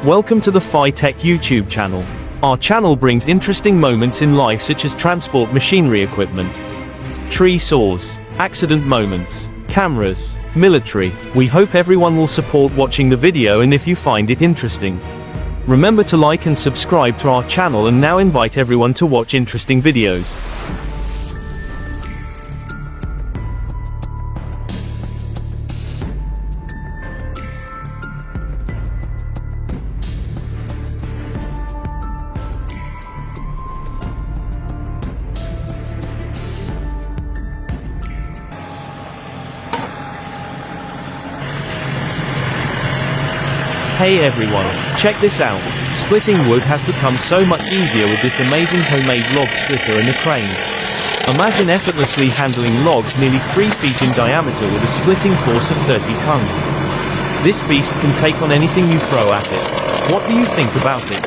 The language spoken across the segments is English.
Welcome to the Tech YouTube channel. Our channel brings interesting moments in life such as transport machinery equipment, tree saws, accident moments, cameras, military. We hope everyone will support watching the video, and if you find it interesting, remember to like and subscribe to our channel, and now invite everyone to watch interesting videos. Hey everyone, check this out. Splitting wood has become so much easier with this amazing homemade log splitter and a crane. Imagine effortlessly handling logs nearly 3 feet in diameter with a splitting force of 30 tons. This beast can take on anything you throw at it. What do you think about it?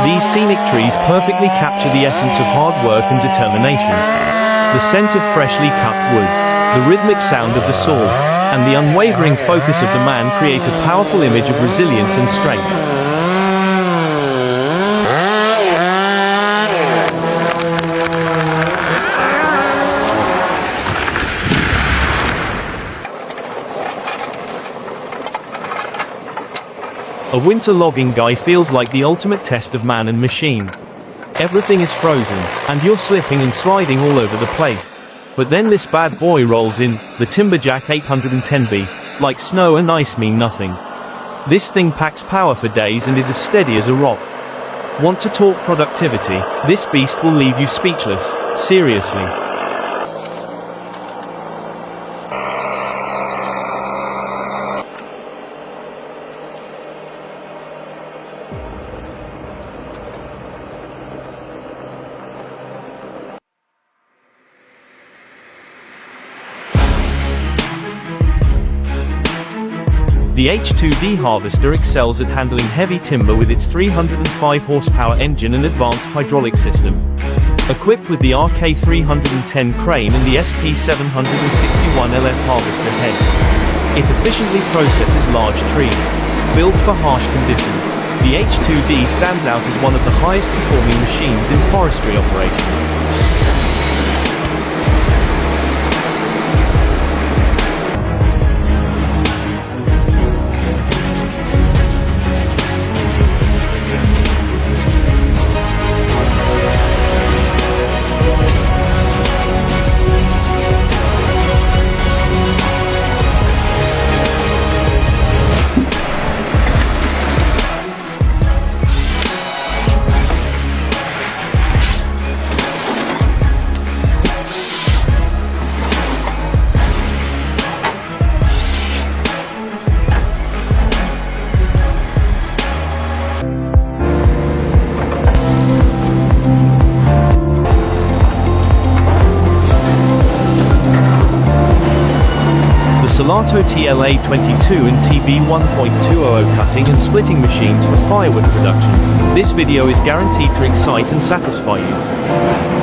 These scenic trees perfectly capture the essence of hard work and determination. The scent of freshly cut wood, the rhythmic sound of the saw, and the unwavering focus of the man create a powerful image of resilience and strength. A winter logging guy feels like the ultimate test of man and machine. Everything is frozen, and you're slipping and sliding all over the place. But then this bad boy rolls in, the Timberjack 810B, like snow and ice mean nothing. This thing packs power for days and is as steady as a rock. Want to talk productivity? This beast will leave you speechless, seriously. The H2D harvester excels at handling heavy timber with its 305 horsepower engine and advanced hydraulic system. Equipped with the RK310 crane and the SP761LF harvester head, it efficiently processes large trees. Built for harsh conditions, the H2D stands out as one of the highest performing machines in forestry operations. Solato TLA22 and TB1.200 cutting and splitting machines for firewood production. This video is guaranteed to excite and satisfy you.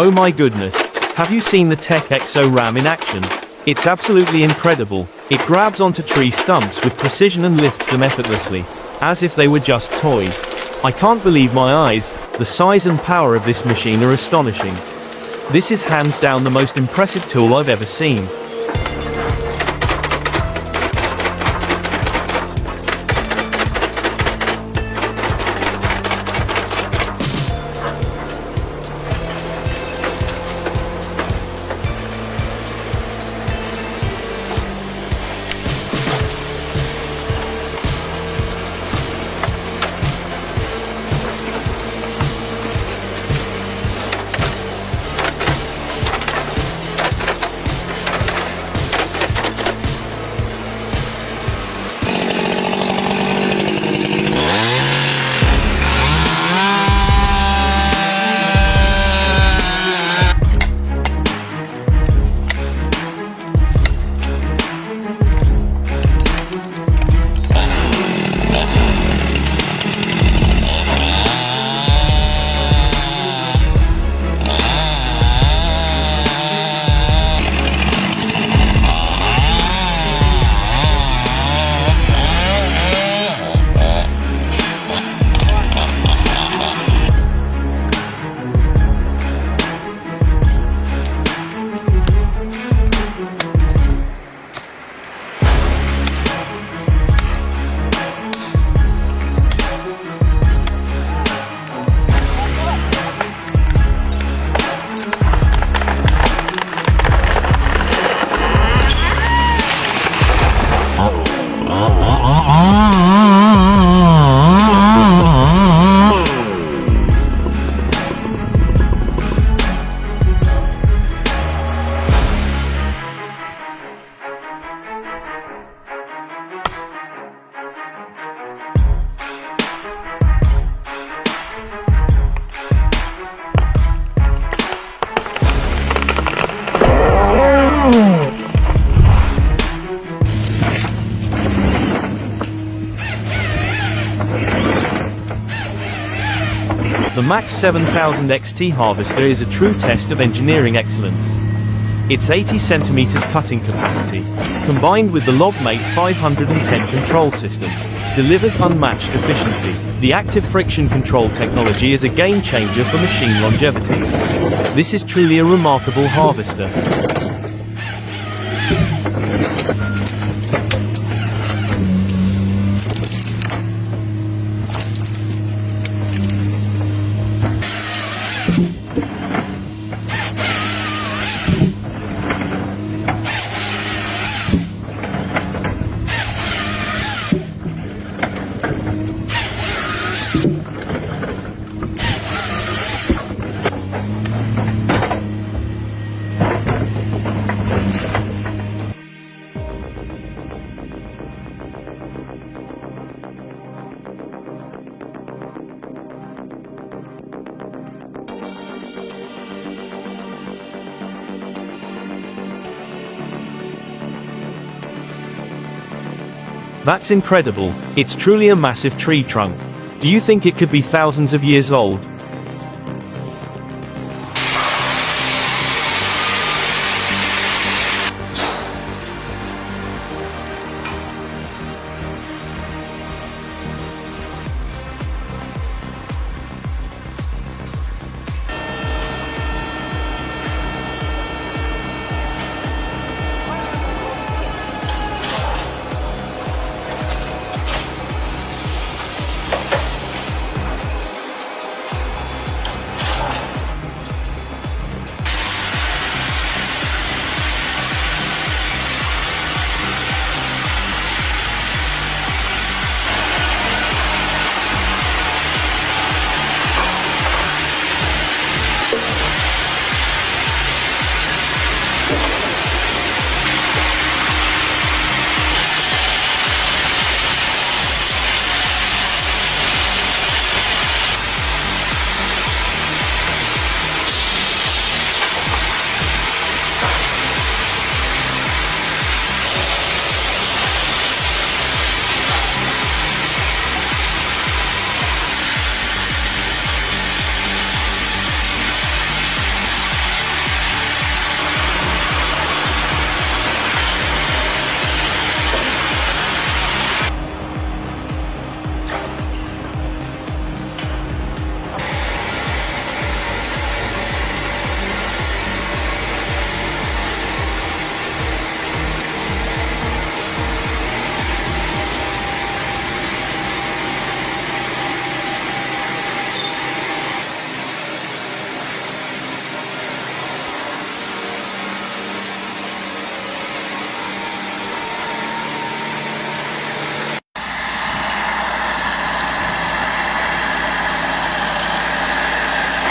Oh my goodness. Have you seen the Tech Exo Ram in action? It's absolutely incredible. It grabs onto tree stumps with precision and lifts them effortlessly, as if they were just toys. I can't believe my eyes. The size and power of this machine are astonishing. This is hands down the most impressive tool I've ever seen. The Max 7000 XT harvester is a true test of engineering excellence. Its 80 centimeters cutting capacity, combined with the LogMate 510 control system, delivers unmatched efficiency. The active friction control technology is a game changer for machine longevity. This is truly a remarkable harvester. That's incredible. It's truly a massive tree trunk. Do you think it could be thousands of years old?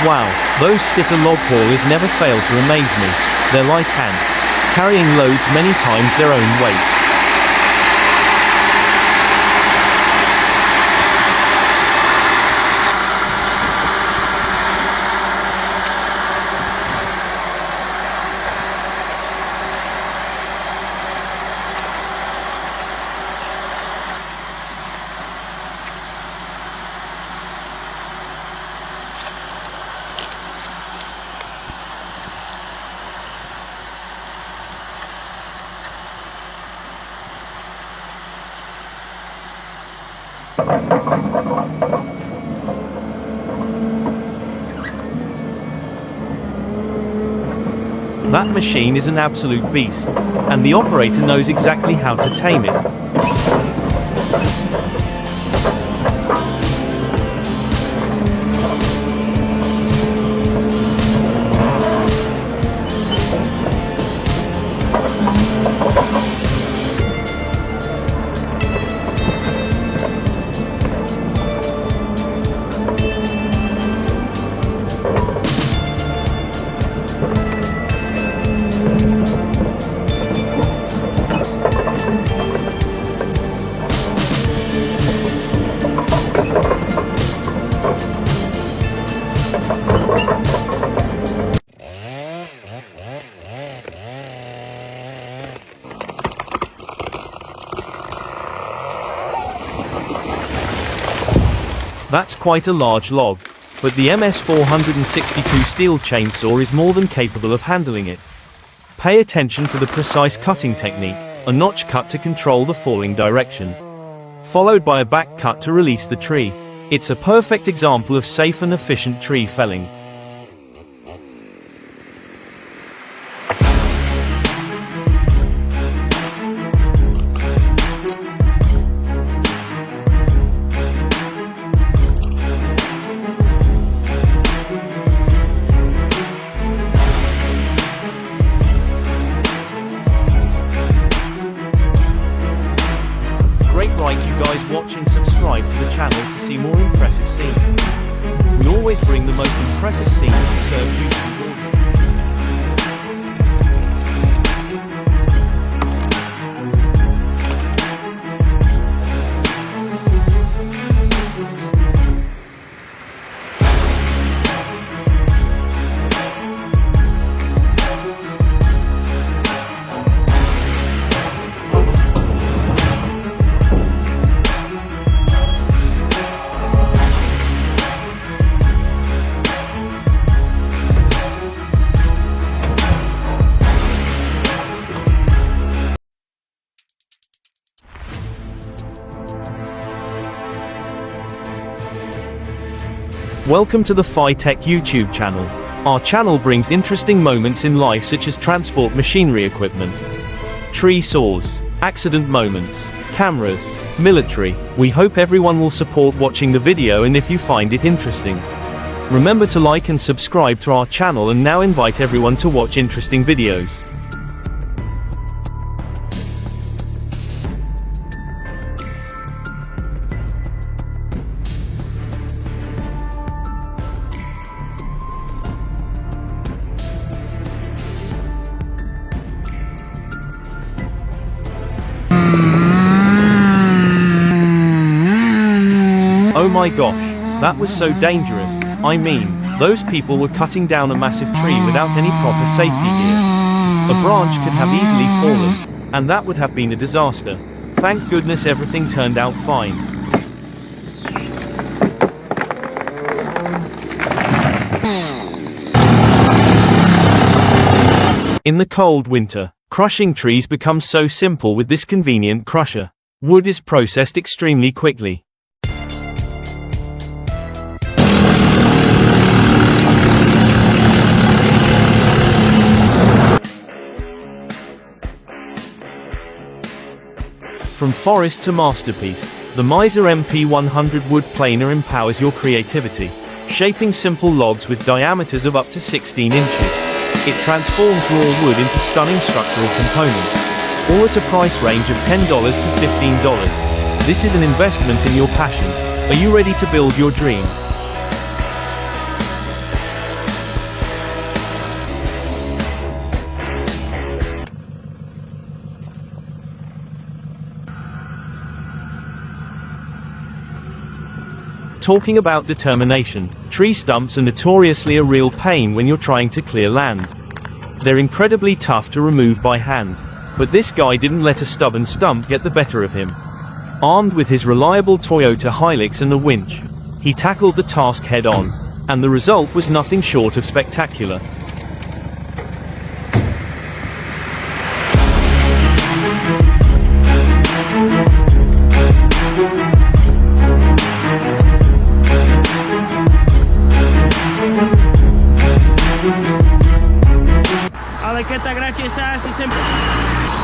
Wow, those skitter log haulers never fail to amaze me. They're like ants, carrying loads many times their own weight. That machine is an absolute beast, and the operator knows exactly how to tame it. That's quite a large log, but the MS-462 steel chainsaw is more than capable of handling it. Pay attention to the precise cutting technique, a notch cut to control the falling direction, followed by a back cut to release the tree. It's a perfect example of safe and efficient tree felling. Right, you guys watch and subscribe to the channel to see more impressive scenes. We always bring the most impressive scenes to serve YouTube audience. Welcome to the Fi-Tech YouTube channel. Our channel brings interesting moments in life such as transport machinery equipment, tree saws, accident moments, cameras, military. We hope everyone will support watching the video, and if you find it interesting, remember to like and subscribe to our channel, and now invite everyone to watch interesting videos. Oh my gosh, that was so dangerous. I mean, those people were cutting down a massive tree without any proper safety gear. A branch could have easily fallen, and that would have been a disaster. Thank goodness everything turned out fine. In the cold winter, crushing trees becomes so simple with this convenient crusher. Wood is processed extremely quickly. From forest to masterpiece, the Miser MP100 wood planer empowers your creativity, shaping simple logs with diameters of up to 16 inches. It transforms raw wood into stunning structural components, all at a price range of $10 to $15. This is an investment in your passion. Are you ready to build your dream? Talking about determination, tree stumps are notoriously a real pain when you're trying to clear land. They're incredibly tough to remove by hand. But this guy didn't let a stubborn stump get the better of him. Armed with his reliable Toyota Hilux and a winch, he tackled the task head-on, and the result was nothing short of spectacular.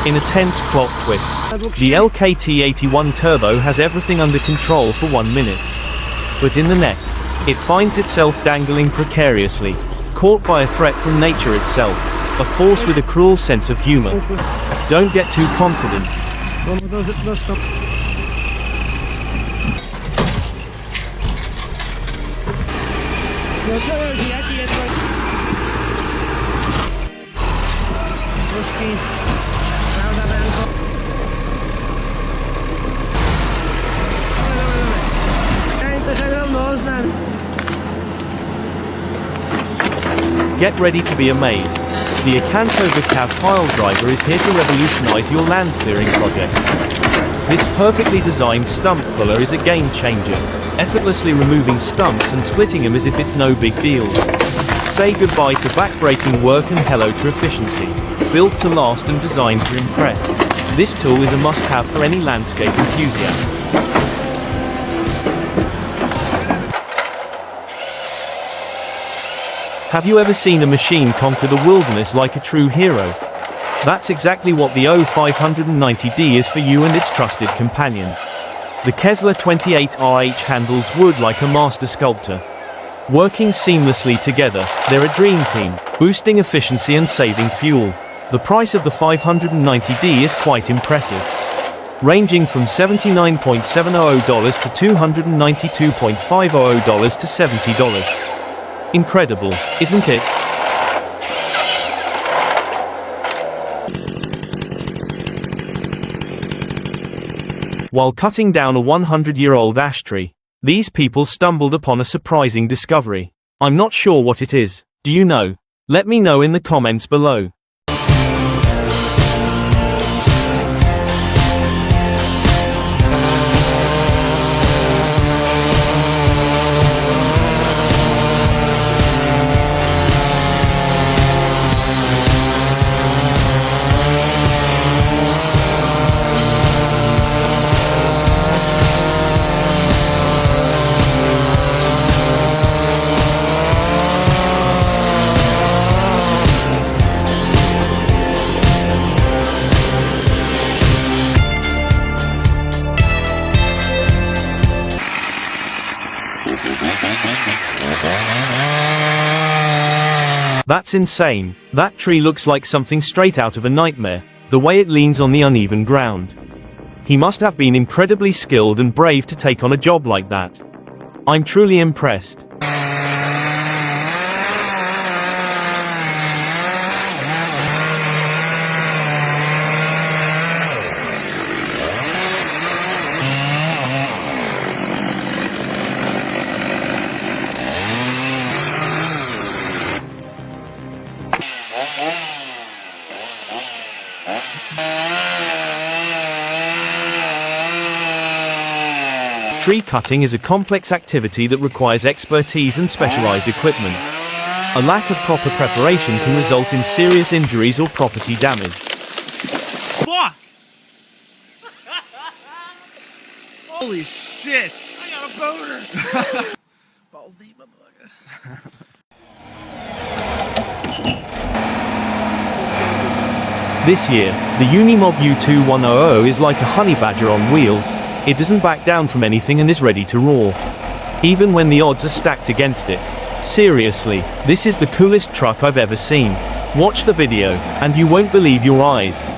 In a tense plot twist, the LKT-81 Turbo has everything under control for 1 minute. But in the next, it finds itself dangling precariously, caught by a threat from nature itself, a force with a cruel sense of humor. Don't get too confident. Get ready to be amazed. The Acanto Vicav pile driver is here to revolutionize your land clearing project. This perfectly designed stump puller is a game changer, effortlessly removing stumps and splitting them as if it's no big deal. Say goodbye to back-breaking work and hello to efficiency. Built to last and designed to impress. This tool is a must-have for any landscape enthusiast. Have you ever seen a machine conquer the wilderness like a true hero? That's exactly what the O590D is for you and its trusted companion. The Kesler 28RH handles wood like a master sculptor. Working seamlessly together, they're a dream team, boosting efficiency and saving fuel. The price of the 590D is quite impressive, ranging from $79.700 to $292.500 to $70. Incredible, isn't it? While cutting down a 100-year-old ash tree, these people stumbled upon a surprising discovery. I'm not sure what it is. Do you know? Let me know in the comments below. That's insane. That tree looks like something straight out of a nightmare, the way it leans on the uneven ground. He must have been incredibly skilled and brave to take on a job like that. I'm truly impressed. Tree cutting is a complex activity that requires expertise and specialized equipment. A lack of proper preparation can result in serious injuries or property damage. Fuck! Holy shit! I got a boner! Balls deep, motherfucker. This year, the Unimog U2100 is like a honey badger on wheels. It doesn't back down from anything and is ready to roar, even when the odds are stacked against it. Seriously, this is the coolest truck I've ever seen. Watch the video, and you won't believe your eyes.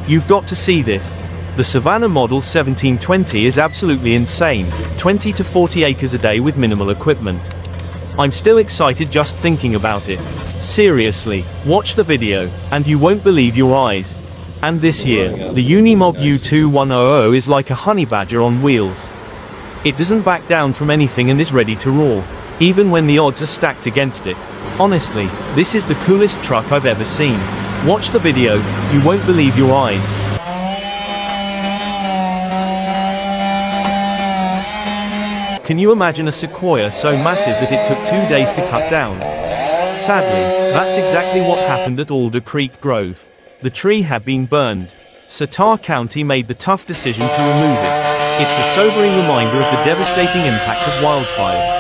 You've got to see this. The Savannah Model 1720 is absolutely insane, 20 to 40 acres a day with minimal equipment. I'm still excited just thinking about it. Seriously, watch the video, and you won't believe your eyes. And this here, the Unimog U2100 is like a honey badger on wheels. It doesn't back down from anything and is ready to roar, even when the odds are stacked against it. Honestly, this is the coolest truck I've ever seen. Watch the video, you won't believe your eyes. Can you imagine a sequoia so massive that it took 2 days to cut down? Sadly, that's exactly what happened at Alder Creek Grove. The tree had been burned. Tar County made the tough decision to remove it. It's a sobering reminder of the devastating impact of wildfire.